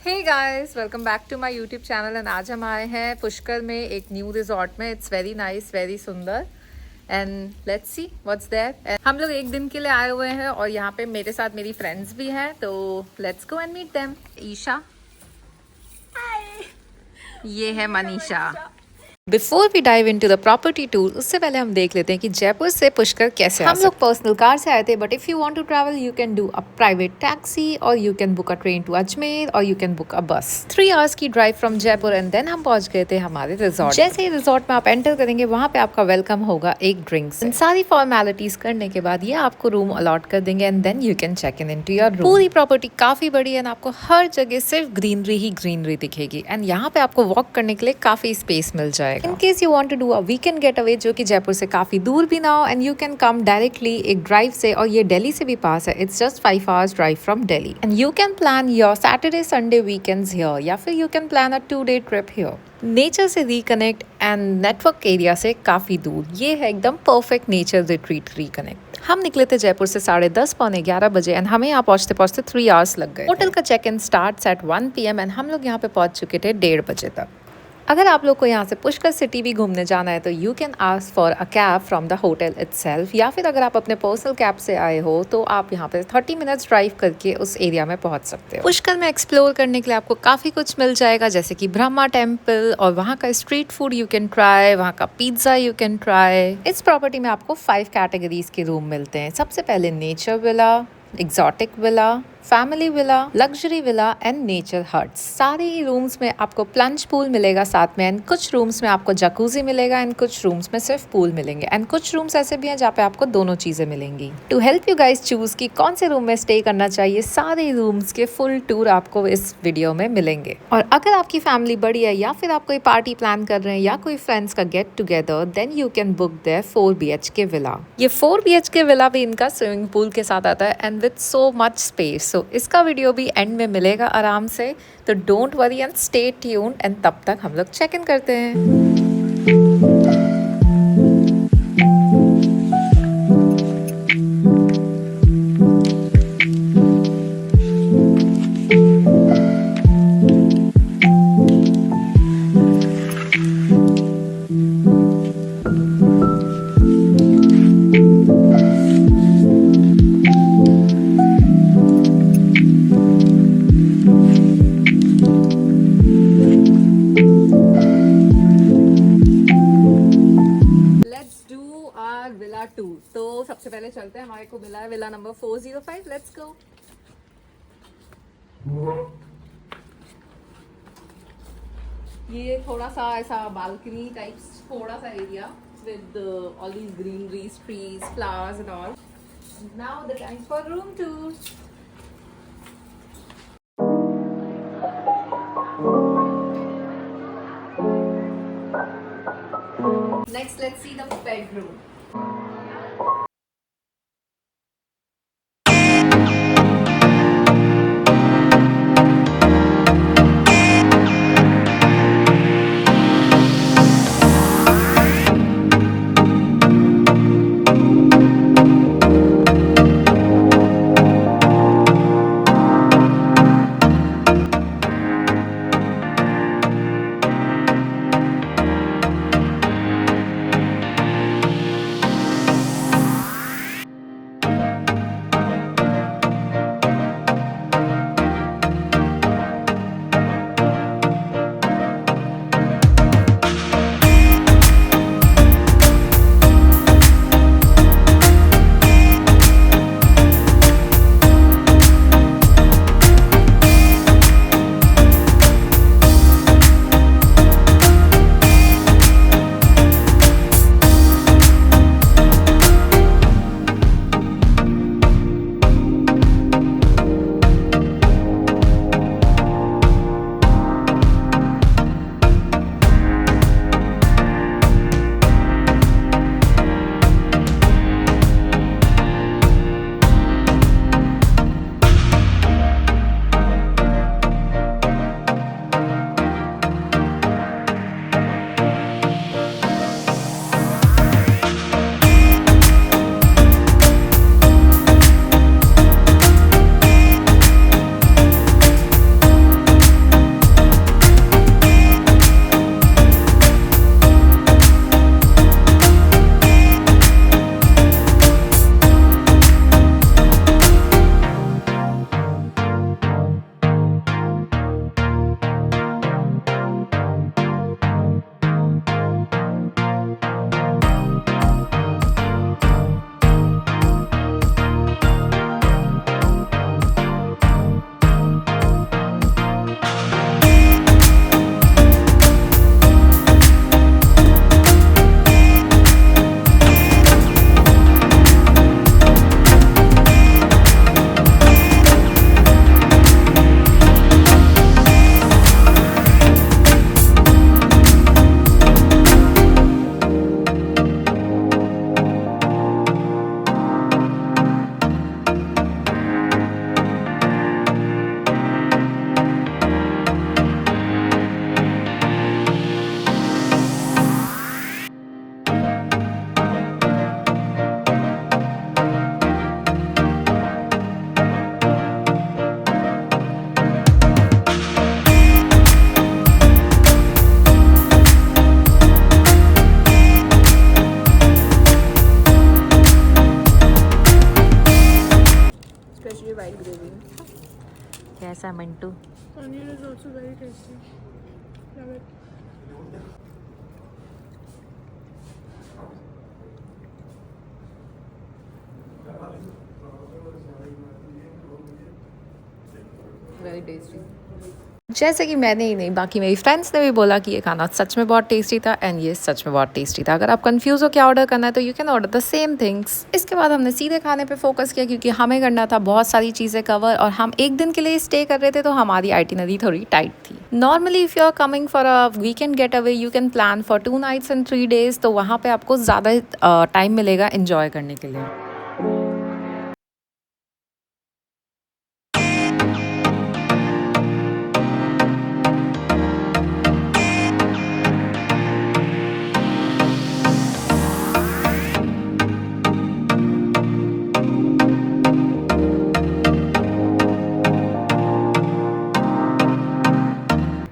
Hey guys, welcome back to my YouTube channel. And आज हम आए हैं पुष्कर में एक न्यू रिजॉर्ट में। इट्स वेरी नाइस, वेरी सुंदर। And let's see what's there. हम लोग एक दिन के लिए आए हुए हैं और यहाँ पे मेरे साथ मेरी फ्रेंड्स भी हैं, तो let's go and meet them. Isha, ये है Manisha. Before we dive into the property tour, उससे पहले हम देख लेते हैं कि जयपुर से पुष्कर कैसे हम लोग पर्सनल कार से आए थे, but if you want to travel you can do a private taxi और you can book a train to Ajmer और you can book a bus. 3 hours की drive from Jaipur and then हम पहुंच गए थे हमारे रिजॉर्ट। जैसे ही रिजॉर्ट में आप एंटर करेंगे वहां पे आपका वेलकम होगा एक ड्रिंक से। सारी फॉर्मेलिटीज करने के बाद ये आपको रूम अलॉट कर देंगे and then you can check in into your room. पूरी प्रॉपर्टी काफी बड़ी है, आपको हर जगह सिर्फ ग्रीनरी ही ग्रीनरी दिखेगी एंड यहाँ पे आपको वॉक करने के लिए काफी स्पेस मिल जाएगा। In case you want to do a weekend get away जो कि जयपुर से काफी दूर भी ना हो, and you can come directly एक ड्राइव से, और ये दिल्ली से भी पास है। It's just 5 hours drive from Delhi and you can plan your Saturday Sunday weekends here, या फिर you can plan a 2-day trip here. Nature से रिकनेक्ट एंड नेटवर्क एरिया से काफी दूर, ये है एकदम परफेक्ट नेचर रिट्रीट रिकनेक्ट। हम निकले थे जयपुर से 10:30 पौने 11 बजे एंड हमें यहाँ पहुंचते पहुंचते 3 आवर्स लग गए। होटल का check in start at 1 PM and हम लोग यहाँ पे पहुंच चुके थे 1:30 बजे तक। अगर आप लोग को यहाँ से पुष्कर सिटी भी घूमने जाना है तो you can ask for a cab from the hotel itself, या फिर अगर आप अपने पर्सनल कैब से आए हो तो आप यहाँ पे 30 मिनट्स ड्राइव करके उस एरिया में पहुँच सकते हो। पुष्कर में एक्सप्लोर करने के लिए आपको काफ़ी कुछ मिल जाएगा, जैसे कि ब्रह्मा टेम्पल, और वहाँ का street food you can try, वहाँ का पिज्ज़ा यू कैन ट्राई। इस प्रॉपर्टी में आपको 5 कैटेगरीज के रूम मिलते हैं। सबसे पहले nature villa, exotic villa, family villa, luxury villa and nature huts. सारे ही रूम्स में आपको प्लंज पूल मिलेगा साथ में, एंड कुछ रूम्स में आपको जकूजी मिलेगा एंड कुछ रूम्स में सिर्फ पूल मिलेंगे, एंड कुछ रूम्स ऐसे भी हैं जहाँ पे आपको दोनों चीजें मिलेंगी। To help you guys choose कि कौन से रूम में स्टे करना चाहिए, सारे रूम्स के फुल टूर आपको इस वीडियो में मिलेंगे। और अगर आपकी फैमिली बड़ी है या फिर आप कोई पार्टी प्लान कर रहे हैं या कोई फ्रेंड्स का get together, then you can book their 4 BHK villa. ये 4 BHK विला भी इनका स्विमिंग पूल के साथ आता है and with so much space. So इसका वीडियो भी एंड में मिलेगा आराम से, तो don't worry and stay tuned. And तब तक हम लोग चेक इन करते हैं। Villa tour. तो सबसे पहले चलते हैं, हमारे को मिला है विला नंबर 405। Let's go. ये थोड़ा सा ऐसा बालकनी टाइप्स थोड़ा सा area with all these greeneries, trees, flowers and all. Now the time for room tour. Next, let's see the bedroom. Mintu. Paneer is also very tasty. Love it. Very tasty. जैसे कि मैंने ही नहीं बाकी मेरी friends ने भी बोला कि ये खाना सच में बहुत टेस्टी था एंड ये सच में बहुत टेस्टी था। अगर आप कंफ्यूज हो क्या ऑर्डर करना है तो you can order the same things. इसके बाद हमने सीधे खाने पे फोकस किया क्योंकि हमें करना था बहुत सारी चीज़ें कवर और हम एक दिन के लिए स्टे कर रहे थे तो हमारी आइटिनरी थोड़ी टाइट थी। Normally if you are coming for a weekend get away you can plan for 2 nights and 3 days, तो वहाँ पर आपको ज़्यादा टाइम मिलेगा इन्जॉय करने के लिए।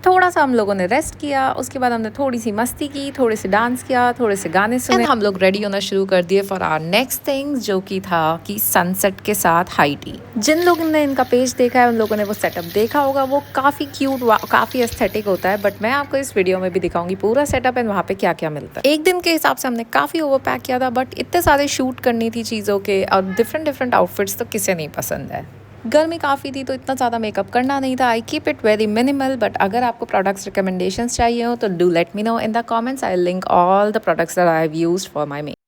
थोड़ा सा हम लोगों ने रेस्ट किया, उसके बाद हमने थोड़ी सी मस्ती की, थोड़े से डांस किया, थोड़े से गाने सुने। हम लोग रेडी होना शुरू कर दिए फॉर आवर नेक्स्ट थिंग्स, जो कि था कि सनसेट के साथ हाई टी। जिन लोगों ने इनका पेज देखा है उन लोगों ने वो सेटअप देखा होगा, वो काफ़ी क्यूट, काफ़ी एस्थेटिक होता है। बट मैं आपको इस वीडियो में भी दिखाऊंगी पूरा सेटअप एंड वहाँ पे क्या क्या मिलता है। एक दिन के हिसाब से हमने काफ़ी ओवर पैक किया था, बट इतने सारे शूट करनी थी चीज़ों के और डिफरेंट आउटफिट्स तो किसे नहीं पसंद है। गर्मी काफ़ी थी तो इतना ज़्यादा मेकअप करना नहीं था। I keep it very minimal. But अगर आपको प्रोडक्ट्स रिकमेंडेशंस चाहिए हो तो do let me know in the comments. I link all the products that I have used for my makeup.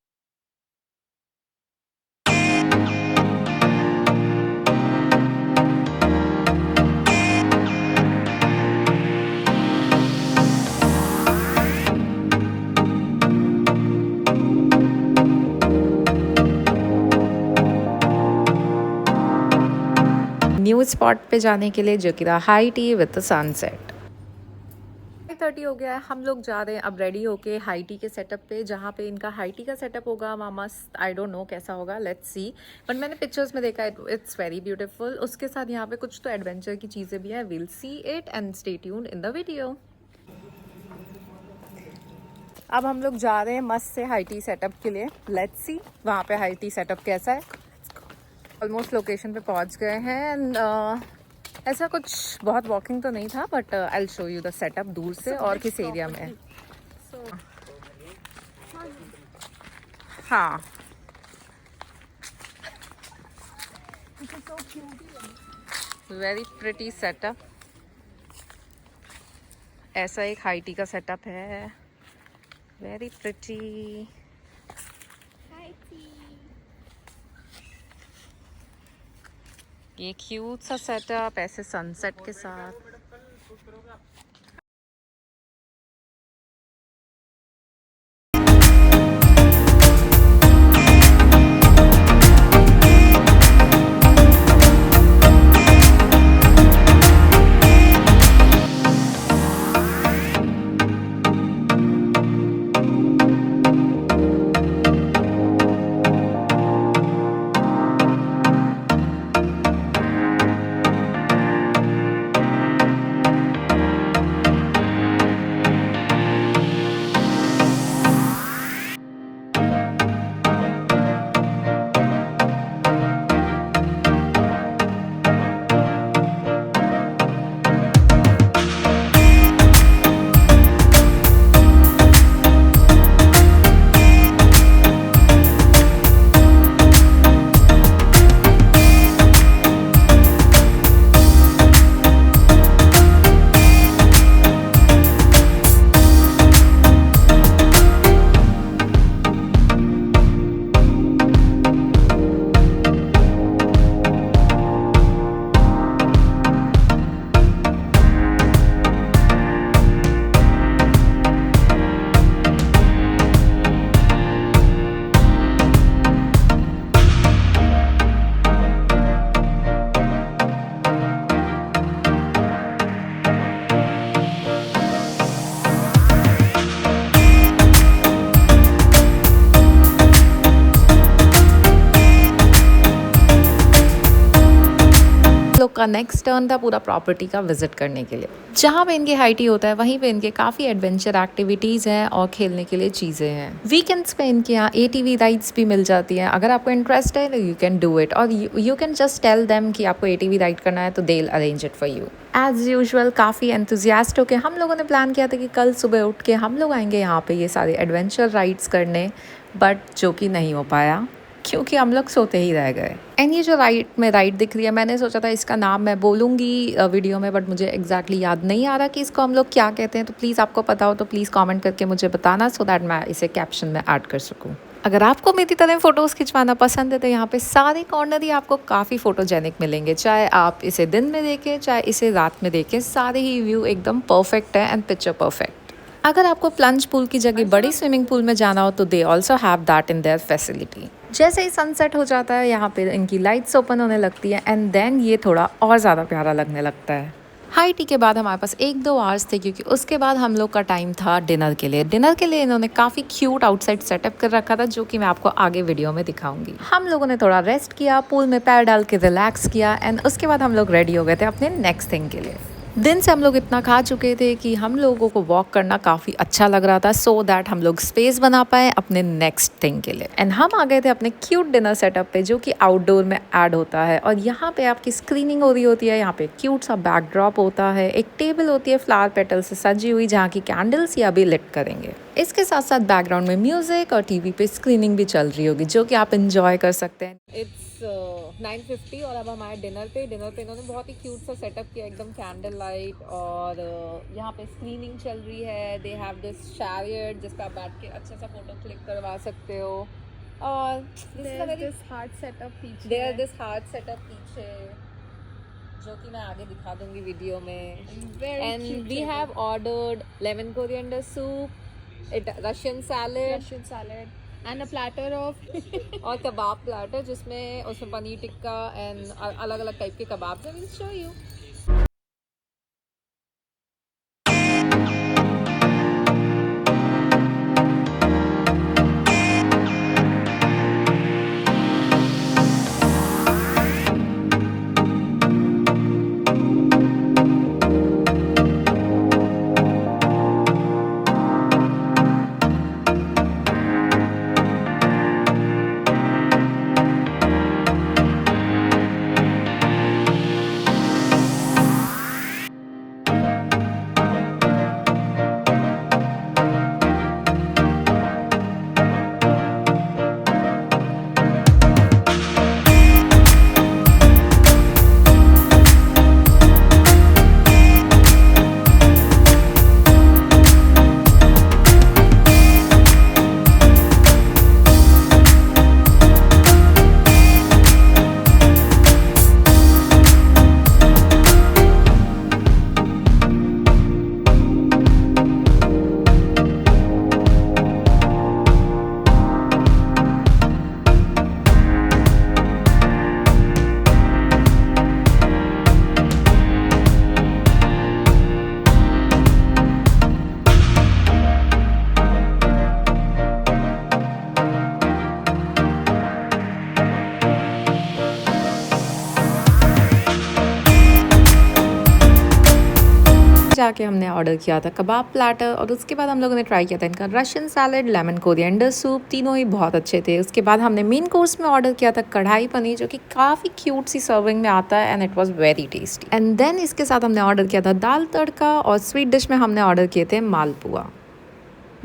New spot पे जाने के लिए जो कि था हाई टी विद सनसेट। 5:30 हो गया है, हम लोग जा रहे हैं अब रेडी होके हाई टी के सेटअप पे, जहाँ पे इनका हाई टी का सेटअप होगा वहाँ मस्त। आई डोंट नो कैसा होगा, लेट्स सी। बट मैंने पिक्चर्स में देखा इट्स वेरी ब्यूटीफुल। उसके साथ यहाँ पे कुछ तो एडवेंचर की चीज़ें भी हैं। Will see it and stay tuned in the video. अब हम लोग जा रहे हैं मस्त से हाई टी सेटअप के लिए। लेट्स सी वहाँ पे हाई टी सेटअप कैसा है। ऑलमोस्ट लोकेशन पे पहुँच गए हैं एंड ऐसा कुछ बहुत वॉकिंग तो नहीं था, but I will show you the setup दूर से और किस एरिया में है। हाँ, वेरी प्रिटी सेटअप। ऐसा एक हाई टी का सेटअप है, वेरी प्रिटी। ये क्यूट सा सेटअप ऐसे सनसेट के साथ। का नेक्स्ट टर्न था पूरा प्रॉपर्टी का विजिट करने के लिए। जहाँ पे इनके हाई टी होता है वहीं पे इनके काफ़ी एडवेंचर एक्टिविटीज़ हैं और खेलने के लिए चीज़ें हैं। वीकेंड्स पे इनके यहाँ ATV राइड्स भी मिल जाती हैं। अगर आपको इंटरेस्ट है तो यू कैन डू इट, और you can just tell them कि आपको ATV राइड करना है तो they will arrange it for you. As usual काफ़ी एंथुजियास्ट होकर हम लोगों ने प्लान किया था कि कल सुबह उठ के हम लोग आएंगे यहाँ पे ये सारे एडवेंचर राइड्स करने, बट जो कि नहीं हो पाया क्योंकि हम लोग सोते ही रह गए। एंड ये जो राइड दिख रही है, मैंने सोचा था इसका नाम मैं बोलूँगी वीडियो में, बट मुझे एग्जैक्टली याद नहीं आ रहा कि इसको हम लोग क्या कहते हैं। तो प्लीज़ आपको पता हो तो प्लीज़ कमेंट करके मुझे बताना, सो दैट मैं इसे कैप्शन में ऐड कर सकूँ। अगर आपको मेरी तरह फ़ोटोज़ खिंचवाना पसंद है तो यहाँ पे सारे कॉर्नर ही आपको काफ़ी फ़ोटोजेनिक मिलेंगे। चाहे आप इसे दिन में देखें चाहे इसे रात में देखें, सारे ही व्यू एकदम परफेक्ट है एंड पिक्चर परफेक्ट। अगर आपको प्लंज पूल की जगह बड़ी स्विमिंग पूल में जाना हो तो they also have that in their facility. जैसे ही सनसेट हो जाता है यहाँ पे इनकी लाइट्स ओपन होने लगती है एंड देन ये थोड़ा और ज़्यादा प्यारा लगने लगता है। हाई टी के बाद हमारे पास 1-2 आवर्स थे क्योंकि उसके बाद हम लोग का टाइम था डिनर के लिए। डिनर के लिए इन्होंने काफ़ी क्यूट आउटसाइड सेटअप कर रखा था जो कि मैं आपको आगे वीडियो में दिखाऊंगी। हम लोगों ने थोड़ा रेस्ट किया, पूल में पैर डाल के रिलैक्स किया एंड उसके बाद हम लोग रेडी हो गए थे अपने नेक्स्ट थिंग के लिए। दिन से हम लोग इतना खा चुके थे कि हम लोगों को वॉक करना काफ़ी अच्छा लग रहा था, सो दैट हम लोग स्पेस बना पाए अपने नेक्स्ट थिंग के लिए। एंड हम आ गए थे अपने क्यूट डिनर सेटअप पे जो कि आउटडोर में ऐड होता है, और यहाँ पे आपकी स्क्रीनिंग हो रही होती है। यहाँ पे क्यूट सा बैकड्रॉप होता है, एक टेबल होती है फ्लावर पेटल से सजी हुई जहाँ की कैंडल्स या भी लिट करेंगे। इसके साथ साथ बैकग्राउंड में म्यूजिक और टीवी पे स्क्रीनिंग भी चल रही होगी जो कि आप इंजॉय कर सकते हैं। इट्स 9:50 और अब हम आए डिनर पे इन्होंने बहुत ही क्यूट सा सेटअप किया, एकदम कैंडल लाइट, और यहाँ पे स्क्रीनिंग चल रही है। दे हैव दिस चैरियट जिस पे आप बैठ के अच्छा सा फोटो क्लिक करवा सकते हो, और दिस हार्ट सेटअप पीछे, देयर दिस हार्ट सेटअप पीछे जो कि मैं आगे दिखा दूंगी वीडियो में। And we have ordered lemon coriander soup, Russian salad and a platter of और कबाब प्लाटर जिसमें उसमें पनीर टिक्का एंड अलग अलग टाइप के कबाब हैं। Will show you. जाके हमने ऑर्डर किया था कबाब प्लाटर, और उसके बाद हम लोगों ने ट्राई किया था इनका Russian salad, lemon coriander soup, तीनों ही बहुत अच्छे थे। उसके बाद हमने मेन कोर्स में ऑर्डर किया था कढ़ाई पनीर जो कि काफ़ी क्यूट सी सर्विंग में आता है and it was very tasty. And then इसके साथ हमने ऑर्डर किया था दाल तड़का, और स्वीट डिश में हमने ऑर्डर किए थे मालपुआ।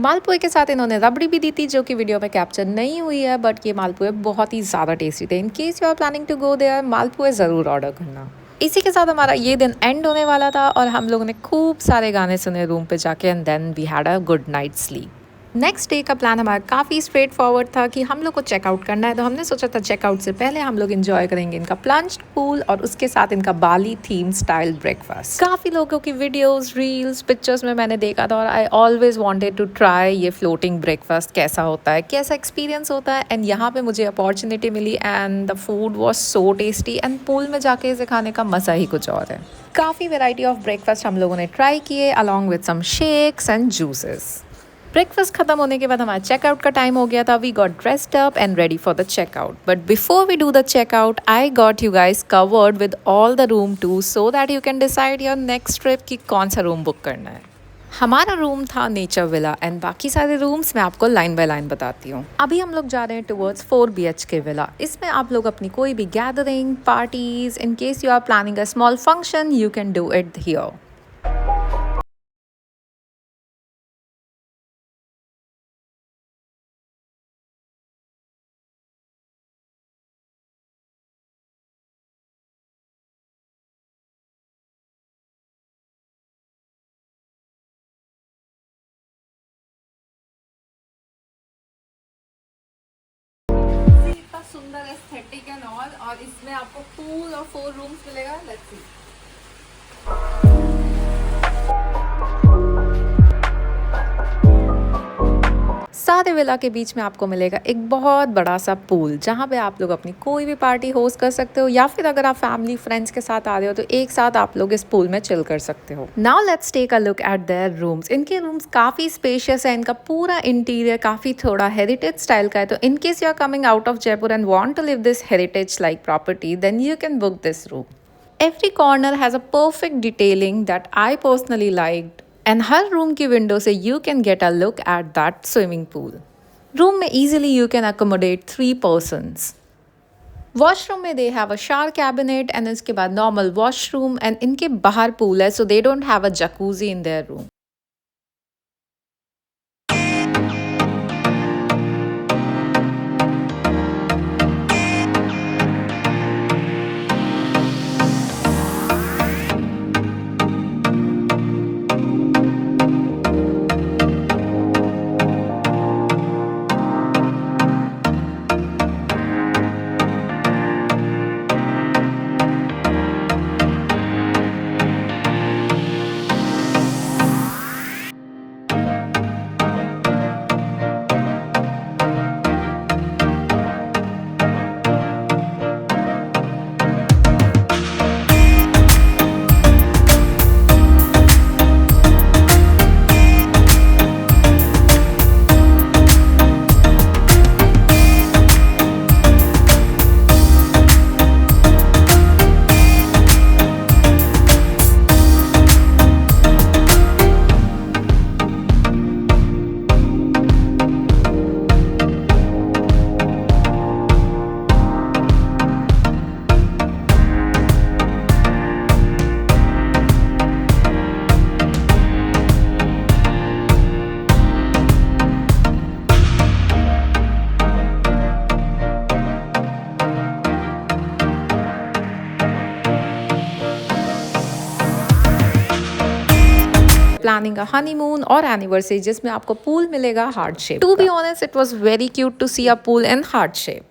मालपुए के साथ इन्होंने रबड़ी भी दी थी जो कि वीडियो में कैप्चर नहीं हुई है, बट ये मालपुए बहुत ही ज़्यादा टेस्टी थे। In case you are planning to go there, मालपुए ज़रूर ऑर्डर करना। इसी के साथ हमारा ये दिन एंड होने वाला था और हम लोगों ने खूब सारे गाने सुने रूम पे जाके, and then we had a good night sleep. Next day का प्लान हमारा काफ़ी स्ट्रेट फॉरवर्ड था कि हम लोग को चेकआउट करना है, तो हमने सोचा था चेकआउट से पहले हम लोग एंजॉय करेंगे इनका प्लंज्ड पूल और उसके साथ इनका बाली थीम स्टाइल ब्रेकफास्ट। काफ़ी लोगों की वीडियोस, रील्स, पिक्चर्स में मैंने देखा था, और I always wanted to try ये फ्लोटिंग ब्रेकफास्ट कैसा होता है, कैसा एक्सपीरियंस होता है। एंड यहाँ पे मुझे अपॉर्चुनिटी मिली and the food was so tasty, and pool में जाके इसे खाने का मज़ा ही कुछ और है। काफ़ी वेराइटी ऑफ ब्रेकफास्ट हम लोगों ने ट्राई किए along with some shakes and juices. Breakfast खत्म होने के बाद हमारा चेकआउट का टाइम हो गया था. We got dressed up and ready for the checkout. But before we do the checkout I got you guys covered with all the room tour so that you can decide your next trip कि कौन सा room book करना है. हमारा room था nature villa and बाकी सारे rooms मैं आपको लाइन बाय लाइन बताती हूँ. अभी हम लोग जा रहे हैं टुवर्ड्स 4 BHK विला. इसमें आप लोग अपनी कोई भी gathering parties in case you are planning a small function you can do it here. इतना सुंदर एस्थेटिक एंड ऑल और इसमें आपको पूल और 4 रूम्स मिलेगा. Let's see. सारे विला के बीच में आपको मिलेगा एक बहुत बड़ा सा पूल जहाँ पे आप लोग अपनी कोई भी पार्टी होस्ट कर सकते हो या फिर अगर आप फैमिली फ्रेंड्स के साथ आ रहे हो तो एक साथ आप लोग इस पूल में चिल कर सकते हो. Now let's take a look at their rooms. इनके रूम्स काफ़ी स्पेशियस है. इनका पूरा इंटीरियर काफ़ी थोड़ा हेरिटेज स्टाइल का है. तो in case you are coming out of Jaipur and want to live this heritage like property then you can book this room. Every corner has a perfect detailing that I personally liked and her room की window से you can get a look at that swimming pool. Room में easily you can accommodate 3 persons. Washroom में they have a shower cabinet and इसके बाद normal washroom and इनके बाहर pool है so they don't have a jacuzzi in their room. Planning a honeymoon और anniversary जिसमें आपको पूल मिलेगा heart shape. To be honest it was very cute to see a pool in heart shape.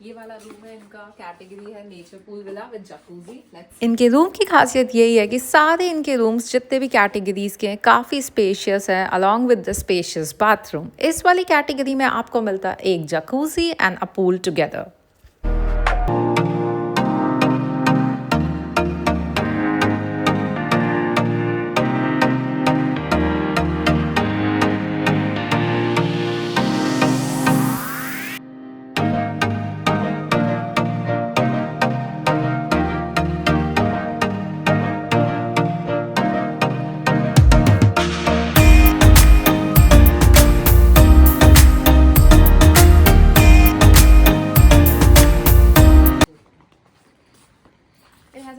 ये वाला room है इनका category है nature pool villa with jacuzzi. इनके रूम की खासियत यही है कि सारे इनके रूम्स जितने भी कैटेगरीज के हैं काफ़ी स्पेशियस है along with the spacious bathroom. इस वाली कैटेगरी में आपको मिलता है एक jacuzzi and a pool together.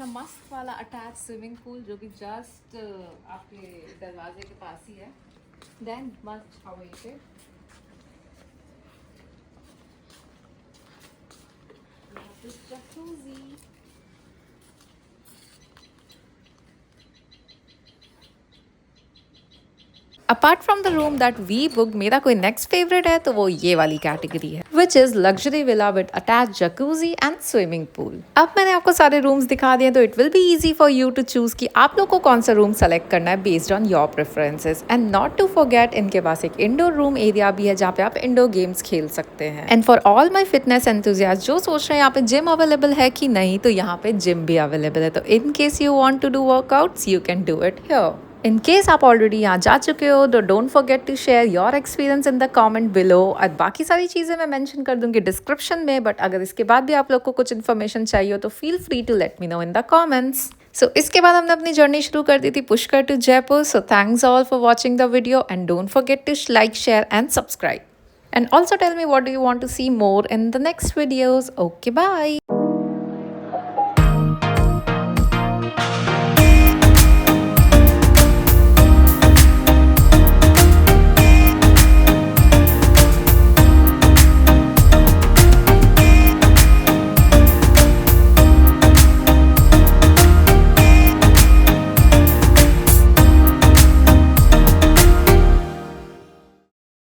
मस्त वाला अटैच स्विमिंग पूल जो कि जस्ट आपके दरवाजे के पास ही है. Then must awaited jacuzzi. Apart from the room that we book मेरा कोई नेक्स्ट फेवरेट है तो वो ये वाली कैटेगरी है which is luxury villa with attach jacuzzi and swimming pool. अब मैंने आपको सारे रूम्स दिखा दिए तो it will be easy for you to choose कि आप लोग को कौन सा रूम सेलेक्ट करना है based on your preferences. And not to forget इनके पास एक इंडोर रूम एरिया भी है जहाँ पे आप इंडोर गेम्स खेल सकते हैं. And for all my fitness enthusiast जो सोच रहे हैं यहाँ पे जिम अवेलेबल है कि नहीं तो यहाँ पे जिम भी अवेलेबल है. तो in case you want to do workouts you can do it here. In case आप ऑलरेडी यहाँ जा चुके हो तो don't forget to share your experience in the comment below. और बाकी सारी चीज़ें मैं मेंशन कर दूंगी डिस्क्रिप्शन में, बट अगर इसके बाद भी आप लोग को कुछ इन्फॉर्मेशन चाहिए हो तो feel free to let me know in the comments. So इसके बाद हमने अपनी जर्नी शुरू कर दी थी Pushkar to Jaipur. So thanks all for watching the video and don't forget to like, share and subscribe. And also tell me what do you want to see more in the next videos. Okay, bye.